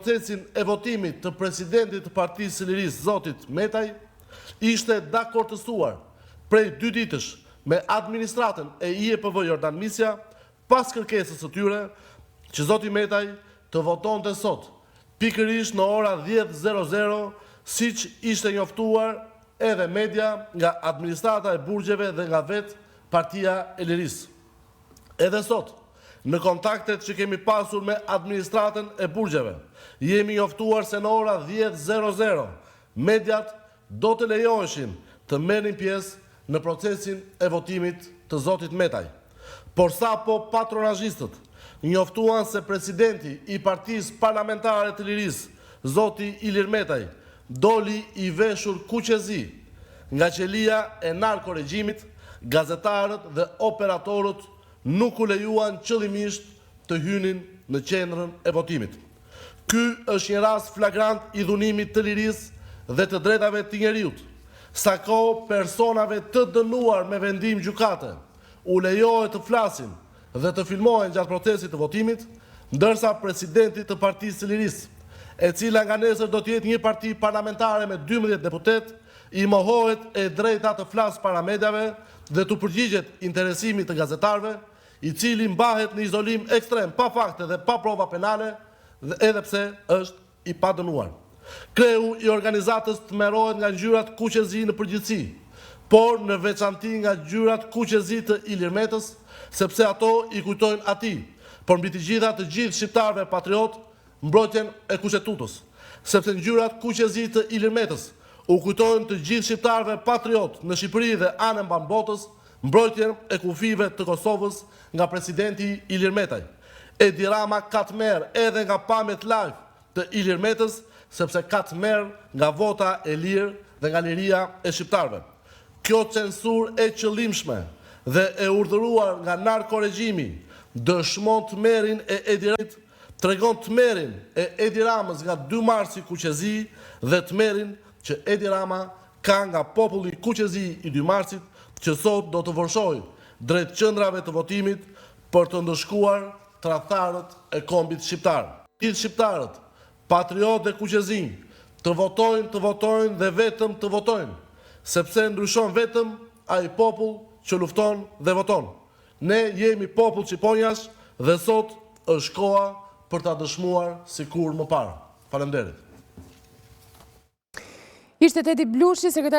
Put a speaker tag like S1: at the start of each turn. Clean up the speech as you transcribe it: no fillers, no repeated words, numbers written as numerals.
S1: procesin e votimit të presidentit të Partisë së Lirisë, zotit Metaj, ishte dakortësuar prej 2 ditësh me administratën e IEPV Jordan Misja, pas kërkesës së tyre që zoti Metaj të votonte sot, pikërisht në ora 10:00, siç ishte njoftuar edhe media nga administrata e burgjeve dhe nga vetë Partia e Lirisë. Edhe sot, në kontaktet që kemi pasur me administratën e burgjeve, jemi njoftuar se në ora 10:00 mediat do të lejoheshin të merrin pjesë në procesin e votimit të zotit Metaj. Por sa po patronazhistët njoftuan se presidenti i Partisë Parlamentare të Lirisë, zoti Ilir Metaj, doli i veshur kuqezi nga qelia e narkoregjimit, gazetarët dhe operatorët nuk u lejuan qëllimisht të hynin në qendrën e votimit. Ky është një rast flagrant i dhunimit të lirisë dhe të drejtave të njeriut. Sa kohë personave të dënuar me vendim gjykate u lejohet të flasin dhe të filmohen gjatë procesit të votimit, ndërsa presidenti të Partisë së Lirisë, e cila nga nesër do të jetë një parti parlamentare me 12 deputet, i mohohet e drejta të flasë para mediave dhe të përgjigjet interesimit të gazetarëve, i cili mbahet në izolim ekstrem pa fakte dhe pa prova penale, dhe edhe pse është i padënuar. Kreu i organizatës tmerrohet nga ngjyrat kuqezi në përgjithësi, por në veçanti nga ngjyrat kuqezi të Ilir Metës, sepse ato i kujtojnë atij, por mbi të gjithë shqiptarëve patriot, mbrojtjen e kushtetutës, sepse ngjyrat kuqezi të Ilir Metës u kujtojnë të gjithë shqiptarëve patriot në Shqipëri dhe anën mban botës, mbrojtjen e kufive të Kosovës nga presidenti Ilir Metaj. Edi Rama ka të merr edhe nga pamjet live të Ilir Metës, sepse ka të merr nga vota e lirë dhe nga liria e shqiptarëve. Kjo censur e qëllimshme dhe e urdhëruar nga narkoregjimi dëshmon tmerrin e Edi Ramës, tregon tmerrin e Edi Ramës nga 2 marsi kuqezi dhe tmerrin që Edi Rama ka nga populli kuqezi i 2 marsit, që sot do të vërshojë drejt qendrave të votimit për të ndëshkuar tradhtarët e kombit shqiptar. Gjithë shqiptarët, patriotë dhe kuqezin, të votojnë dhe vetëm të votojnë, sepse ndryshon vetëm ai popull që lufton dhe voton. Ne jemi popull shqiponjash dhe sot është koha për ta dëshmuar sikur më parë. Faleminderit.
S2: Ishte Edi Blushi, sekretari